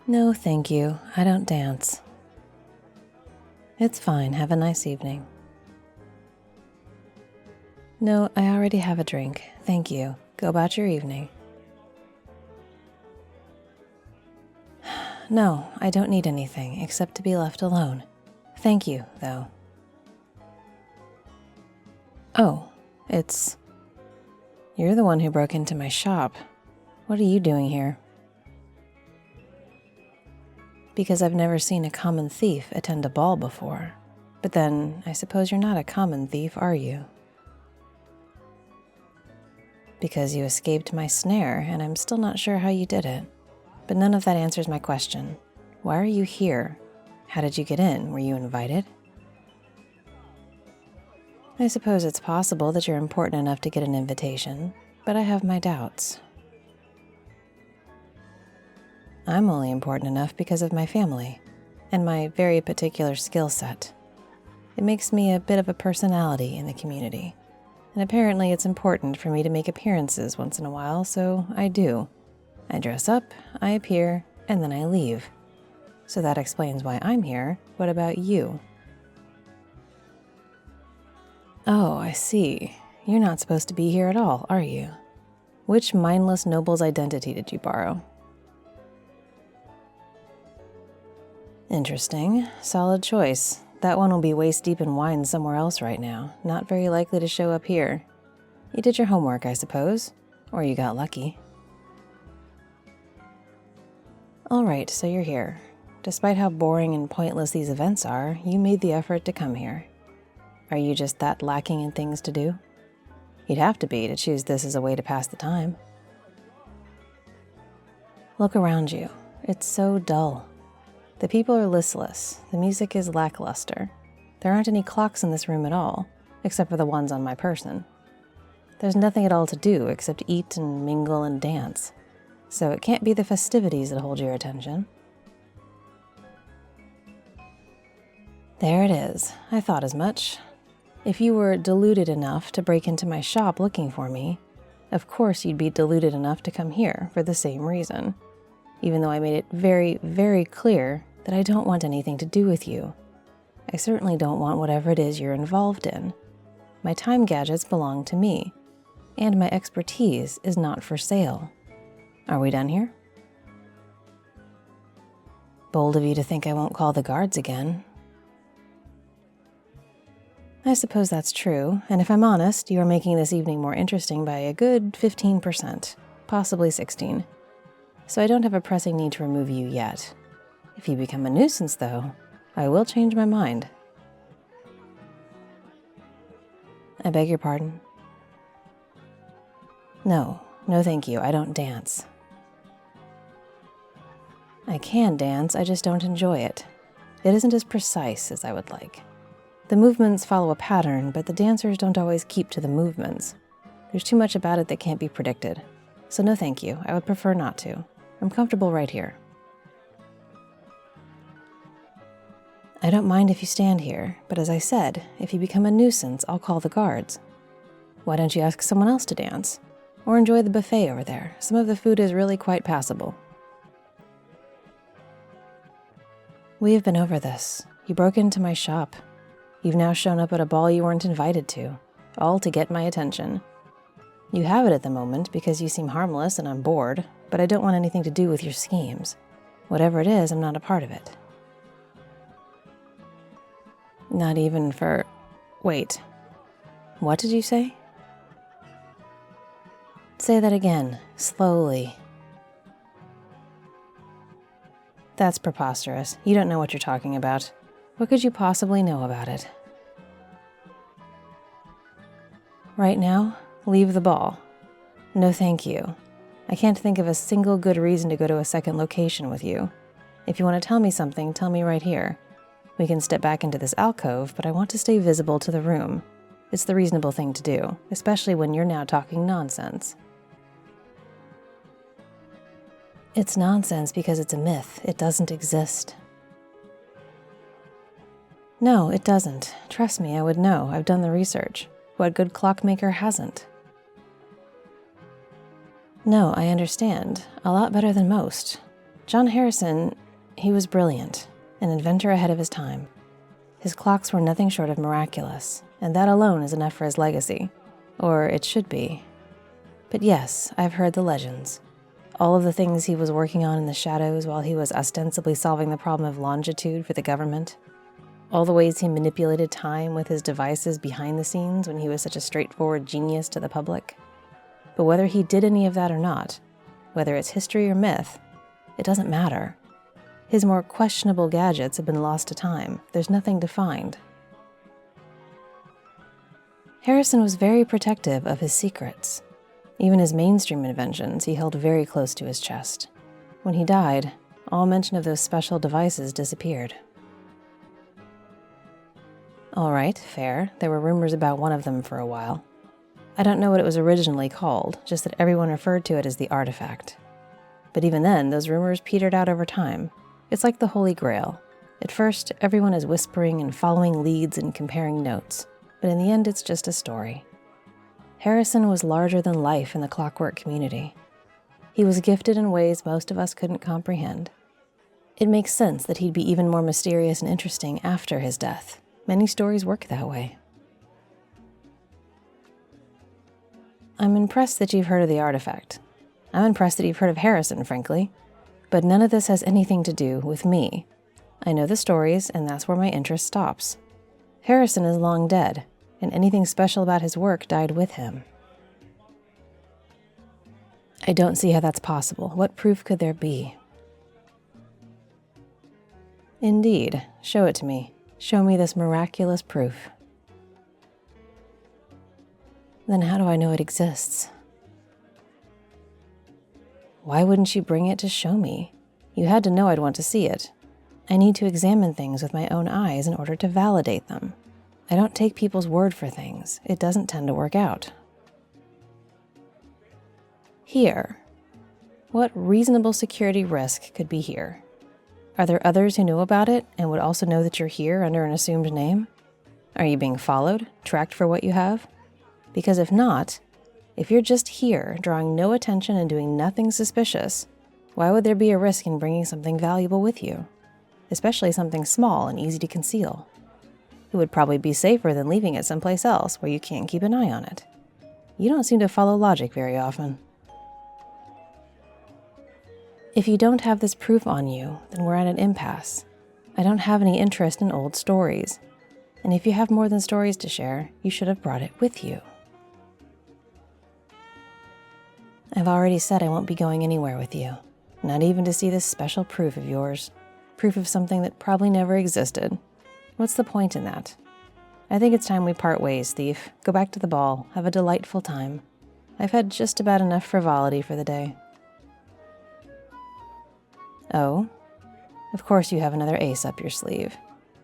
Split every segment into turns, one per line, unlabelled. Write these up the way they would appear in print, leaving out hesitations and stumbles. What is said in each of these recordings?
No, thank you. I don't dance. It's fine. Have a nice evening. No, I already have a drink. Thank you. Go about your evening. No, I don't need anything except to be left alone. Thank you, though. Oh, you're the one who broke into my shop. What are you doing here? Because I've never seen a common thief attend a ball before. But then, I suppose you're not a common thief, are you? Because you escaped my snare, and I'm still not sure how you did it. But none of that answers my question. Why are you here? How did you get in? Were you invited? I suppose it's possible that you're important enough to get an invitation, but I have my doubts. I'm only important enough because of my family, and my very particular skill set. It makes me a bit of a personality in the community, and apparently it's important for me to make appearances once in a while, so I do. I dress up, I appear, and then I leave. So that explains why I'm here. What about you? Oh, I see. You're not supposed to be here at all, are you? Which mindless noble's identity did you borrow? Interesting. Solid choice. That one will be waist deep in wine somewhere else right now. Not very likely to show up here. You did your homework, I suppose. Or you got lucky. All right, so you're here. Despite how boring and pointless these events are, you made the effort to come here. Are you just that lacking in things to do? You'd have to be to choose this as a way to pass the time. Look around you. It's so dull. The people are listless. The music is lackluster. There aren't any clocks in this room at all, except for the ones on my person. There's nothing at all to do except eat and mingle and dance. So it can't be the festivities that hold your attention. There it is. I thought as much. If you were deluded enough to break into my shop looking for me, of course you'd be deluded enough to come here for the same reason, even though I made it very, very clear that I don't want anything to do with you. I certainly don't want whatever it is you're involved in. My time gadgets belong to me, and my expertise is not for sale. Are we done here? Bold of you to think I won't call the guards again. I suppose that's true, and if I'm honest, you are making this evening more interesting by a good 15%, possibly 16%. So I don't have a pressing need to remove you yet. If you become a nuisance, though, I will change my mind. I beg your pardon? No, thank you, I don't dance. I can dance, I just don't enjoy it. It isn't as precise as I would like. The movements follow a pattern, but the dancers don't always keep to the movements. There's too much about it that can't be predicted. So no thank you, I would prefer not to. I'm comfortable right here. I don't mind if you stand here, but as I said, if you become a nuisance, I'll call the guards. Why don't you ask someone else to dance? Or enjoy the buffet over there. Some of the food is really quite passable. We have been over this. You broke into my shop. You've now shown up at a ball you weren't invited to, all to get my attention. You have it at the moment because you seem harmless and I'm bored, but I don't want anything to do with your schemes. Whatever it is, I'm not a part of it. Not even for... Wait. What did you say? Say that again, slowly. That's preposterous. You don't know what you're talking about. What could you possibly know about it? Right now, leave the ball. No thank you. I can't think of a single good reason to go to a second location with you. If you want to tell me something, tell me right here. We can step back into this alcove, but I want to stay visible to the room. It's the reasonable thing to do, especially when you're now talking nonsense. It's nonsense because it's a myth. It doesn't exist. No, it doesn't. Trust me, I would know. I've done the research. What good clockmaker hasn't? No, I understand. A lot better than most. John Harrison, he was brilliant, an inventor ahead of his time. His clocks were nothing short of miraculous, and that alone is enough for his legacy. Or it should be. But yes, I've heard the legends. All of the things he was working on in the shadows while he was ostensibly solving the problem of longitude for the government. All the ways he manipulated time with his devices behind the scenes when he was such a straightforward genius to the public. But whether he did any of that or not, whether it's history or myth, it doesn't matter. His more questionable gadgets have been lost to time. There's nothing to find. Harrison was very protective of his secrets. Even his mainstream inventions he held very close to his chest. When he died, all mention of those special devices disappeared. All right, fair. There were rumors about one of them for a while. I don't know what it was originally called, just that everyone referred to it as the artifact. But even then, those rumors petered out over time. It's like the Holy Grail. At first, everyone is whispering and following leads and comparing notes, but in the end, it's just a story. Harrison was larger than life in the clockwork community. He was gifted in ways most of us couldn't comprehend. It makes sense that he'd be even more mysterious and interesting after his death. Many stories work that way. I'm impressed that you've heard of the artifact. I'm impressed that you've heard of Harrison, frankly. But none of this has anything to do with me. I know the stories, and that's where my interest stops. Harrison is long dead, and anything special about his work died with him. I don't see how that's possible. What proof could there be? Indeed. Show it to me. Show me this miraculous proof. Then how do I know it exists? Why wouldn't you bring it to show me? You had to know I'd want to see it. I need to examine things with my own eyes in order to validate them. I don't take people's word for things. It doesn't tend to work out. Here. What reasonable security risk could be here? Are there others who know about it and would also know that you're here under an assumed name? Are you being followed, tracked for what you have? Because if not, if you're just here, drawing no attention and doing nothing suspicious, why would there be a risk in bringing something valuable with you? Especially something small and easy to conceal. It would probably be safer than leaving it someplace else where you can't keep an eye on it. You don't seem to follow logic very often. If you don't have this proof on you, then we're at an impasse. I don't have any interest in old stories. And if you have more than stories to share, you should have brought it with you. I've already said I won't be going anywhere with you. Not even to see this special proof of yours. Proof of something that probably never existed. What's the point in that? I think it's time we part ways, thief. Go back to the ball. Have a delightful time. I've had just about enough frivolity for the day. Oh? Of course you have another ace up your sleeve.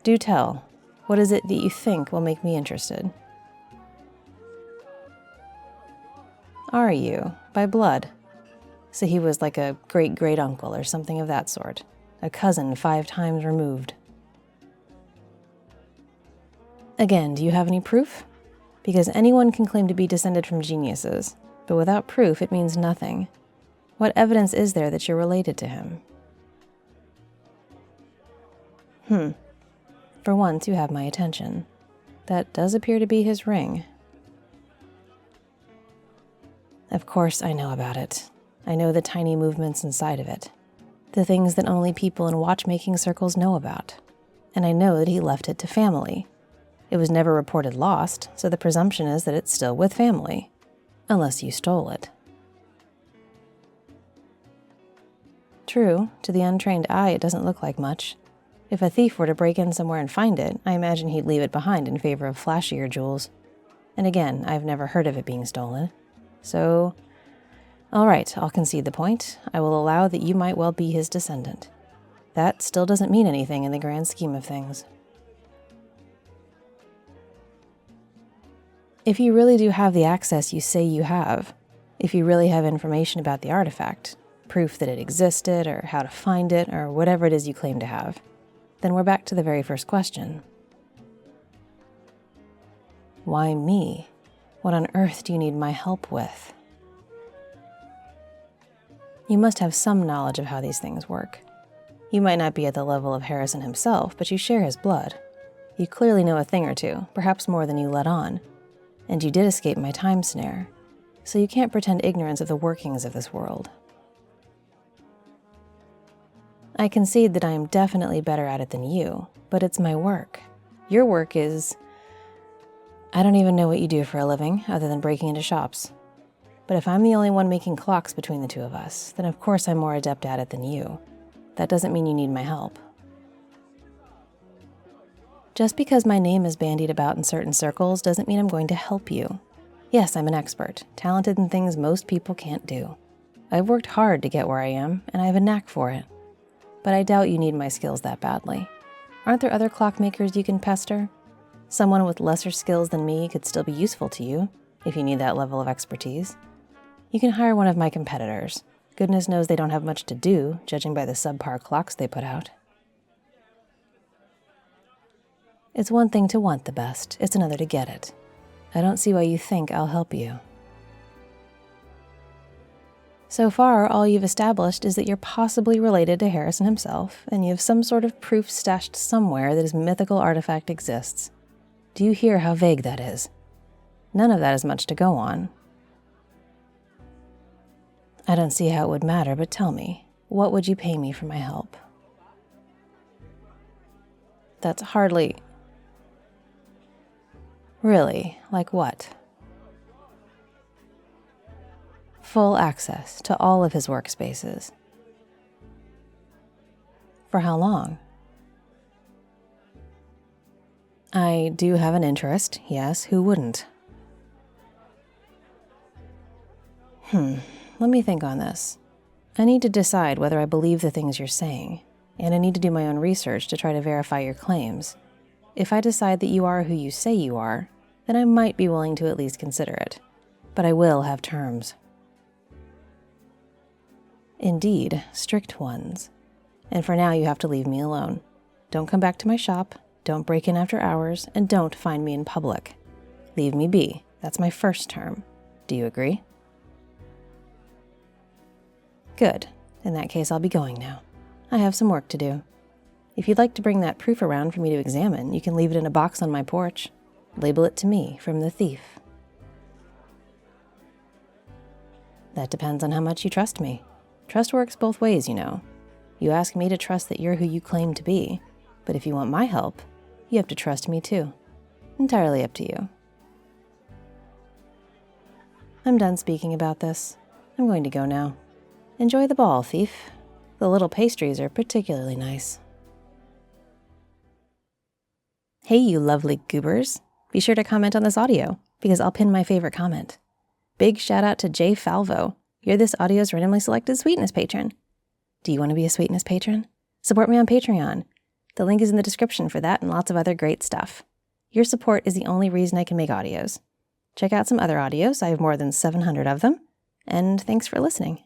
Do tell. What is it that you think will make me interested? Are you? By blood? So he was like a great-great-uncle or something of that sort. A cousin 5 times removed. Again, do you have any proof? Because anyone can claim to be descended from geniuses, but without proof it means nothing. What evidence is there that you're related to him? For once you have my attention. That does appear to be his ring. Of course I know about it. I know the tiny movements inside of it. The things that only people in watchmaking circles know about. And I know that he left it to family. It was never reported lost, so the presumption is that it's still with family. Unless you stole it. True, to the untrained eye it doesn't look like much. If a thief were to break in somewhere and find it, I imagine he'd leave it behind in favor of flashier jewels. And again, I've never heard of it being stolen. So, all right, I'll concede the point. I will allow that you might well be his descendant. That still doesn't mean anything in the grand scheme of things. If you really do have the access you say you have, if you really have information about the artifact, proof that it existed, or how to find it, or whatever it is you claim to have, then we're back to the very first question. Why me? What on earth do you need my help with? You must have some knowledge of how these things work. You might not be at the level of Harrison himself, but you share his blood. You clearly know a thing or two, perhaps more than you let on. And you did escape my time snare, so you can't pretend ignorance of the workings of this world. I concede that I am definitely better at it than you, but it's my work. Your work is... I don't even know what you do for a living, other than breaking into shops. But if I'm the only one making clocks between the two of us, then of course I'm more adept at it than you. That doesn't mean you need my help. Just because my name is bandied about in certain circles doesn't mean I'm going to help you. Yes, I'm an expert, talented in things most people can't do. I've worked hard to get where I am, and I have a knack for it. But I doubt you need my skills that badly. Aren't there other clockmakers you can pester? Someone with lesser skills than me could still be useful to you, if you need that level of expertise. You can hire one of my competitors. Goodness knows they don't have much to do, judging by the subpar clocks they put out. It's one thing to want the best, it's another to get it. I don't see why you think I'll help you. So far, all you've established is that you're possibly related to Harrison himself, and you have some sort of proof stashed somewhere that his mythical artifact exists. Do you hear how vague that is? None of that is much to go on. I don't see how it would matter, but tell me, what would you pay me for my help? That's hardly... Really, like what? Full access to all of his workspaces. For how long? I do have an interest, yes, who wouldn't? Let me think on this. I need to decide whether I believe the things you're saying, and I need to do my own research to try to verify your claims. If I decide that you are who you say you are, then I might be willing to at least consider it. But I will have terms. Indeed, strict ones. And for now you have to leave me alone. Don't come back to my shop, don't break in after hours, and don't find me in public. Leave me be. That's my first term. Do you agree? Good. In that case, I'll be going now. I have some work to do. If you'd like to bring that proof around for me to examine, you can leave it in a box on my porch. Label it to me from the thief. That depends on how much you trust me. Trust works both ways, you know. You ask me to trust that you're who you claim to be, but if you want my help, you have to trust me too. Entirely up to you. I'm done speaking about this. I'm going to go now. Enjoy the ball, thief. The little pastries are particularly nice. Hey, you lovely goobers. Be sure to comment on this audio, because I'll pin my favorite comment. Big shout out to Jay Falvo. You're this audio's randomly selected Sweetness patron. Do you want to be a Sweetness patron? Support me on Patreon. The link is in the description for that and lots of other great stuff. Your support is the only reason I can make audios. Check out some other audios. I have more than 700 of them. And thanks for listening.